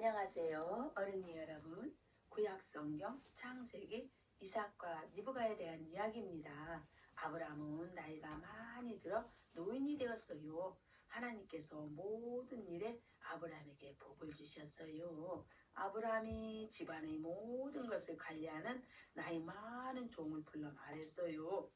안녕하세요. 어린이 여러분. 구약성경 창세기 이삭과 리브가에 대한 이야기입니다. 아브라함은 나이가 많이 들어 노인이 되었어요. 하나님께서 모든 일에 아브라함에게 복을 주셨어요. 아브라함이 집안의 모든 것을 관리하는 나이 많은 종을 불러 말했어요.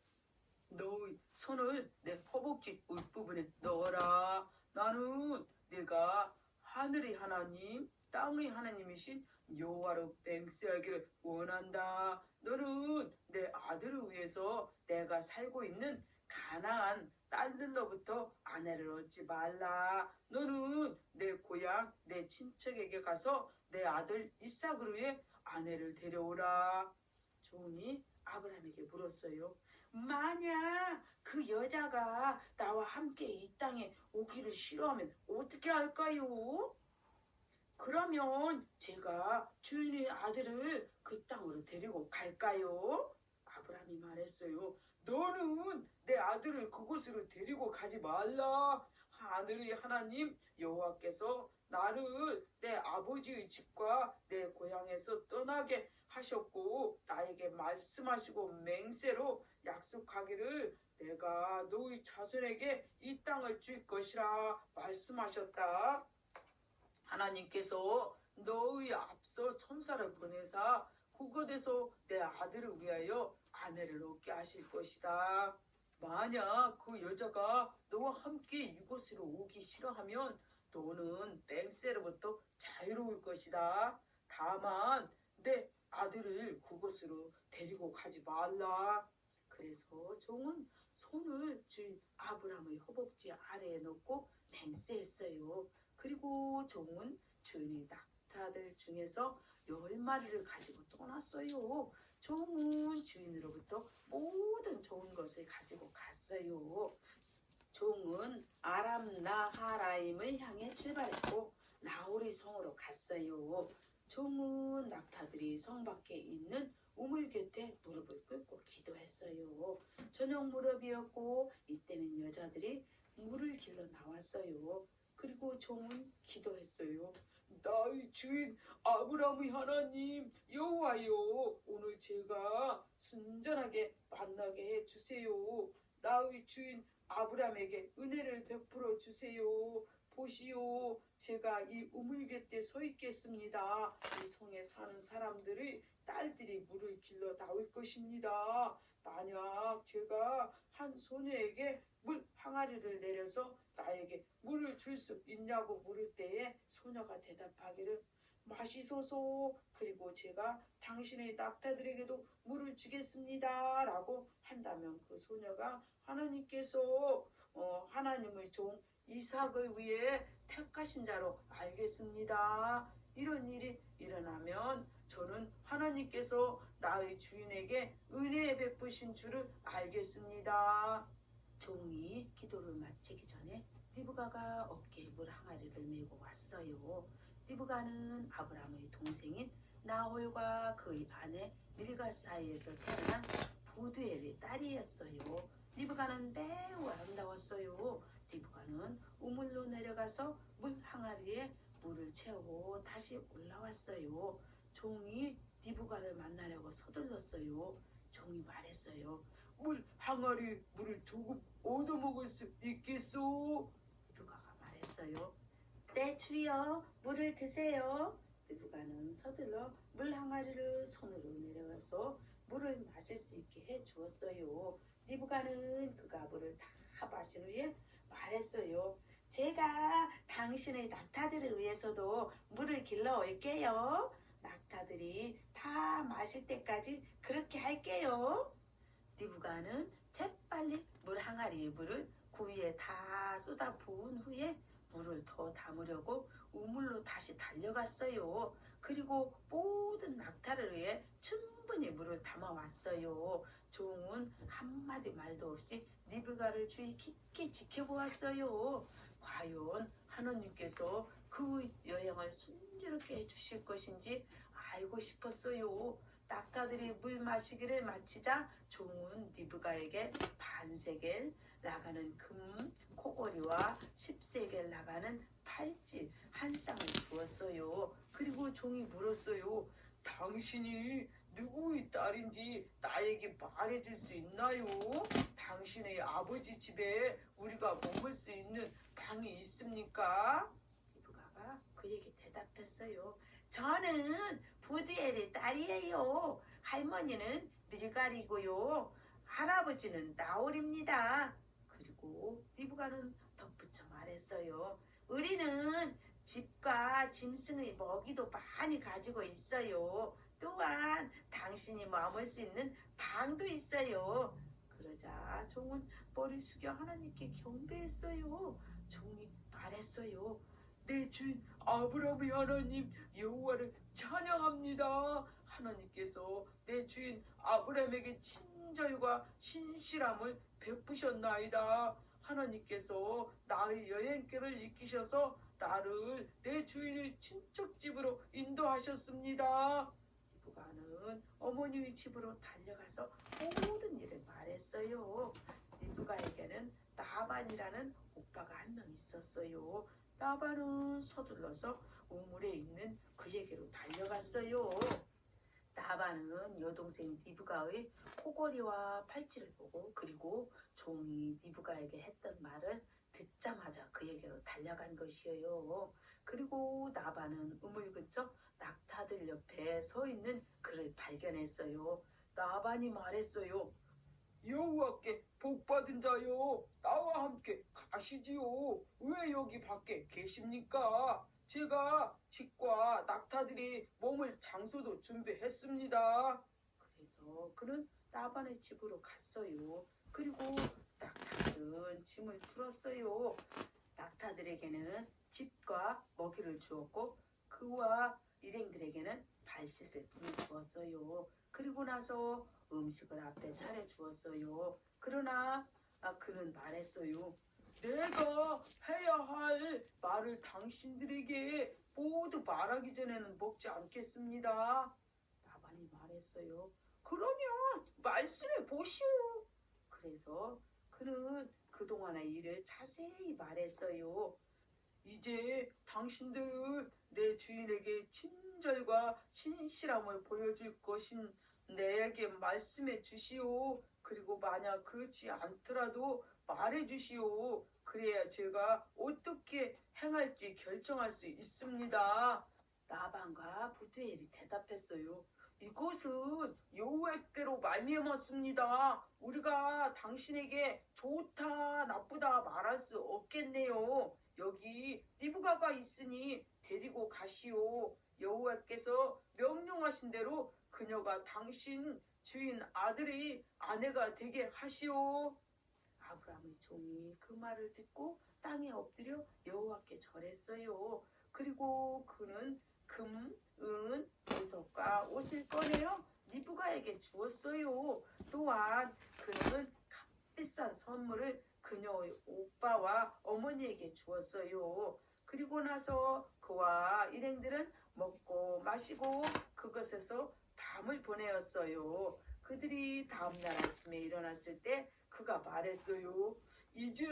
너의 손을 내 허벅지 윗부분에 넣어라. 나는 내가 하늘의 하나님, 땅의 하나님이신 여호와로 맹세하기를 원한다. 너는 내 아들을 위해서 내가 살고 있는 가나안 딸들로부터 아내를 얻지 말라. 너는 내 고향, 내 친척에게 가서 내 아들 이삭을 위해 아내를 데려오라. 종이 아브라함에게 물었어요. 만약 그 여자가 나와 함께 이 땅에 오기를 싫어하면 어떻게 할까요? 그러면 제가 주인의 아들을 그 땅으로 데리고 갈까요? 아브라함이 말했어요. 너는 내 아들을 그곳으로 데리고 가지 말라. 하늘의 하나님 여호와께서 나를 내 아버지의 집과 내 고향에서 떠나게 하셨고 나에게 말씀하시고 맹세로 약속하기를 내가 너의 자손에게 이 땅을 줄 것이라 말씀하셨다. 하나님께서 너의 앞서 천사를 보내사 그곳에서 내 아들을 위하여 아내를 얻게 하실 것이다. 만약 그 여자가 너와 함께 이곳으로 오기 싫어하면 너는 맹세로부터 자유로울 것이다. 다만 내 아들을 그곳으로 데리고 가지 말라. 그래서 종은 손을 주인 아브라함의 허벅지 아래에 놓고 맹세했어요. 그리고 종은 주인의 낙타들 중에서 10마리를 가지고 떠났어요. 종은 주인으로부터 모든 좋은 것을 가지고 갔어요. 종은 아람 나하라임을 향해 출발했고 나홀의 성으로 갔어요. 종은 낙타들이 성 밖에 있는 우물 곁에 무릎을 꿇고 기도했어요. 저녁 무렵이었고 이때는 여자들이 물을 길러 나왔어요. 그리고 종은 기도했어요. 나의 주인 아브라함의 하나님 여호와여, 오늘 제가 순전하게 만나게 해주세요. 나의 주인 아브라함에게 은혜를 베풀어 주세요. 보시오, 제가 이 우물 곁에 서 있겠습니다. 이 성에 사는 사람들의 딸들이 물을 길러 나올 것입니다. 만약 제가 한 소녀에게 물 항아리를 내려서 나에게 물을 줄 수 있냐고 물을 때에 소녀가 대답하기를 마시소서, 그리고 제가 당신의 낙타들에게도 물을 주겠습니다 라고 한다면 그 소녀가 하나님께서 하나님의 종 이삭을 위해 택하신 자로 알겠습니다. 이런 일이 일어나면 저는 하나님께서 나의 주인에게 은혜 베푸신 줄을 알겠습니다. 종이 기도를 마치기 전에 리브가가 어깨에 물 항아리를 메고 왔어요. 리브가는 아브라함의 동생인 나홀과 그의 아내 밀가 사이에서 태어난 부두엘의 딸이었어요. 리브가는 매우 아름다웠어요. 리브가는 우물로 내려가서 물 항아리에 물을 채우고 다시 올라왔어요. 종이 리브가를 만나려고 서둘렀어요. 종이 말했어요. 물 항아리 물을 조금 얻어먹을 수 있겠소? 리브가가 말했어요. 네 주여, 물을 드세요. 리브가는 서둘러 물 항아리를 손으로 내려가서 물을 마실 수 있게 해주었어요. 리브가는 그가 물을 다 마신 후에 말했어요. 제가 당신의 낙타들을 위해서도 물을 길러 올게요. 낙타들이 다 마실 때까지 그렇게 할게요. 리브가는 재빨리 물 항아리의 물을 그 위에 다 쏟아 부은 후에 물을 더 담으려고 우물로 다시 달려갔어요. 그리고 모든 낙타를 위해 충분히 물을 담아왔어요. 종은 한마디 말도 없이 리브가를 주의 깊게 지켜보았어요. 과연 하나님께서 그 여행을 순조롭게 해주실 것인지 알고 싶었어요. 낙타들이 물 마시기를 마치자 종은 리브가에게 반세겔 나가는 금 코골이와 10세겔 나가는 팔찌 한 쌍을 주었어요. 그리고 종이 물었어요. 당신이 누구의 딸인지 나에게 말해줄 수 있나요? 당신의 아버지 집에 우리가 머물 수 있는 방이 있습니까? 디브가가 그에게 대답했어요. 저는 부디엘의 딸이에요. 할머니는 밀갈이고요. 할아버지는 나홀입니다. 그리고 디브가는 덧붙여 말했어요. 우리는 집과 짐승의 먹이도 많이 가지고 있어요. 또한 당신이 머물 수 있는 방도 있어요. 그러자 종은 머리 숙여 하나님께 경배했어요. 종이 말했어요. 내 주인 아브라함의 하나님 여호와를 찬양합니다. 하나님께서 내 주인 아브라함에게 친절과 신실함을 베푸셨나이다. 하나님께서 나의 여행길을 이끄셔서 나를 내 주인의 친척집으로 인도하셨습니다. 디브가는 어머니의 집으로 달려가서 모든 일을 말했어요. 디브가에게는 나반이라는 오빠가 한 명 있었어요. 나반은 서둘러서 우물에 있는 그에게로 달려갔어요. 나반은 여동생 디브가의 코골이와 팔찌를 보고 그리고 종이 디브가에게 했던 말을 듣자마자 그에게로 달려간 것이에요. 그리고 나반은 우물 그쳐 낙타들 옆에 서 있는 그를 발견했어요. 나반이 말했어요. 여호와께 복받은 자요, 나와 함께 가시지요. 왜 여기 밖에 계십니까? 제가 집과 낙타들이 머물 장소도 준비했습니다. 그래서 그는 나반의 집으로 갔어요. 그리고 낙타들은 짐을 풀었어요. 낙타들에게는 집과 먹이를 주었고 그와 일행들에게는 발 씻을 물을 주었어요. 그리고 나서 음식을 앞에 차려 주었어요. 그러나 그는 말했어요. 내가 해야 할 말을 당신들에게 모두 말하기 전에는 먹지 않겠습니다. 나반이 말했어요. 그러면 말씀해 보시오. 그래서 그는 그동안의 일을 자세히 말했어요. 이제 당신들은 내 주인에게 친절과 신실함을 보여줄 것인 내게 말씀해 주시오. 그리고 만약 그렇지 않더라도 말해 주시오. 그래야 제가 어떻게 행할지 결정할 수 있습니다. 나반과 부두엘이 대답했어요. 이것은 여호와께로 말미암았습니다. 우리가 당신에게 좋다 나쁘다 말할 수 없겠네요. 여기 리브가가 있으니 데리고 가시오. 여호와께서 명령하신 대로 그녀가 당신 주인 아들의 아내가 되게 하시오. 아브라함의 종이 그 말을 듣고 땅에 엎드려 여호와께 절했어요. 그리고 그는 금, 은, 보석과 옷을 꺼내어 리브가에게 주었어요. 또한 그는 값비싼 선물을 그녀의 오빠와 어머니에게 주었어요. 그리고 나서 그와 일행들은 먹고 마시고 그것에서 밤을 보내었어요. 그들이 다음날 아침에 일어났을 때 그가 말했어요. 이제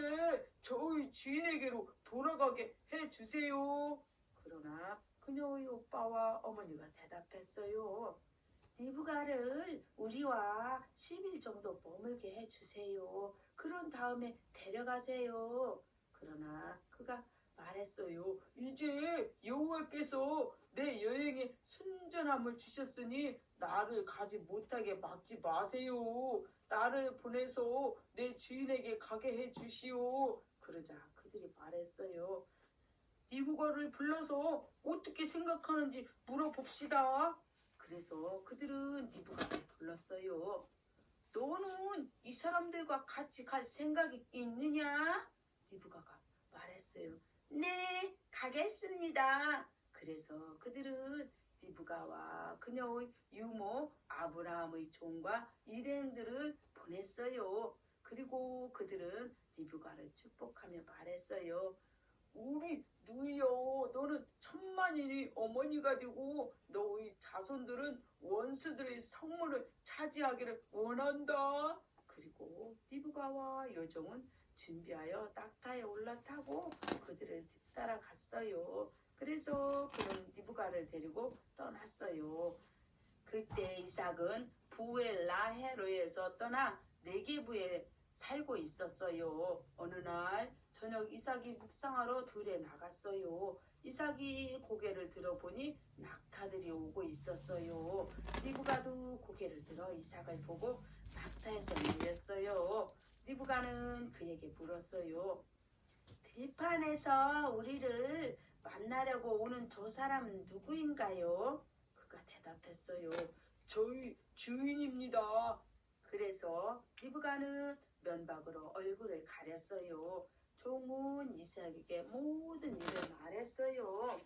저희 주인에게로 돌아가게 해주세요. 그러나 그녀의 오빠와 어머니가 대답했어요. 리브가를 우리와 10일 정도 머물게 해주세요. 그런 다음에 데려가세요. 그러나 그가 말했어요. 이제 여호와께서 내 여행에 순전함을 주셨으니 나를 가지 못하게 막지 마세요. 나를 보내서 내 주인에게 가게 해주시오. 그러자 그들이 말했어요. 리브가를 불러서 어떻게 생각하는지 물어봅시다. 그래서 그들은 리브가를 불렀어요. 너는 이 사람들과 같이 갈 생각이 있느냐? 리브가가 말했어요. 네, 가겠습니다. 그래서 그들은 리브가와 그녀의 유모 아브라함의 종과 일행들을 보냈어요. 그리고 그들은 리브가를 축복하며 말했어요. 우리 누이여, 너는 천만인의 어머니가 되고 너의 자손들은 원수들의 성문을 차지하기를 원한다. 그리고 리브가와 여종은 준비하여 낙타에 올라타고 그들을 뒤따라 갔어요. 그래서 그는 리브가를 데리고 떠났어요. 그때 이삭은 부엘 라헬로에서 떠나 네게부에 살고 있었어요. 어느 날 저녁 이삭이 묵상하러 들에 나갔어요. 이삭이 고개를 들어보니 낙타들이 오고 있었어요. 리브가도 고개를 들어 이삭을 보고 낙타에서 내렸어요. 리브가는 그에게 물었어요. 들판에서 우리를 만나려고 오는 저 사람 누구인가요? 그가 대답했어요. 저희 주인입니다. 그래서 리브가는 면박으로 얼굴을 가렸어요. 종은 이삭에게 모든 일을 말했어요.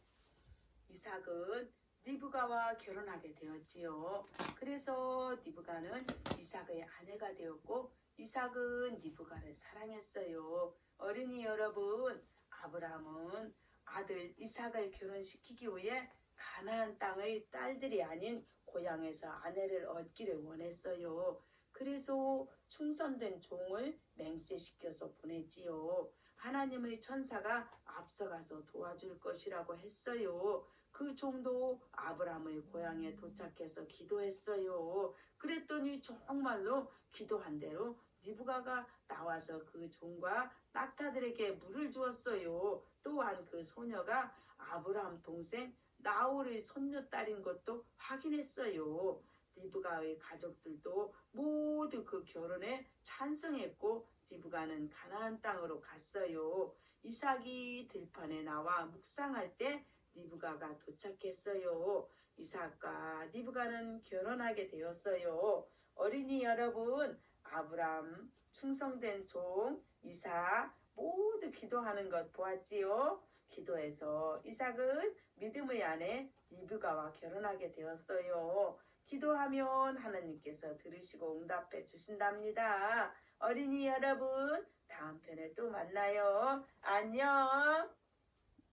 이삭은 리브가와 결혼하게 되었지요. 그래서 리브가는 이삭의 아내가 되었고 이삭은 리브가를 사랑했어요. 어린이 여러분, 아브라함은 아들 이삭을 결혼시키기 위해 가나안 땅의 딸들이 아닌 고향에서 아내를 얻기를 원했어요. 그래서 충성된 종을 맹세시켜서 보냈지요. 하나님의 천사가 앞서가서 도와줄 것이라고 했어요. 그 종도 아브라함의 고향에 도착해서 기도했어요. 그랬더니 정말로 기도한 대로 리브가가 나와서 그 종과 낙타들에게 물을 주었어요. 또한 그 소녀가 아브라함 동생 나홀의 손녀딸인 것도 확인했어요. 리브가의 가족들도 모두 그 결혼에 찬성했고 리브가는 가나안 땅으로 갔어요. 이삭이 들판에 나와 묵상할 때 리브가가 도착했어요. 이삭과 리브가는 결혼하게 되었어요. 어린이 여러분, 아브라함, 충성된 종, 이삭 모두 기도하는 것 보았지요? 기도해서 이삭은 믿음의 아내 리브가와 결혼하게 되었어요. 기도하면 하나님께서 들으시고 응답해 주신답니다. 어린이 여러분, 다음 편에 또 만나요. 안녕.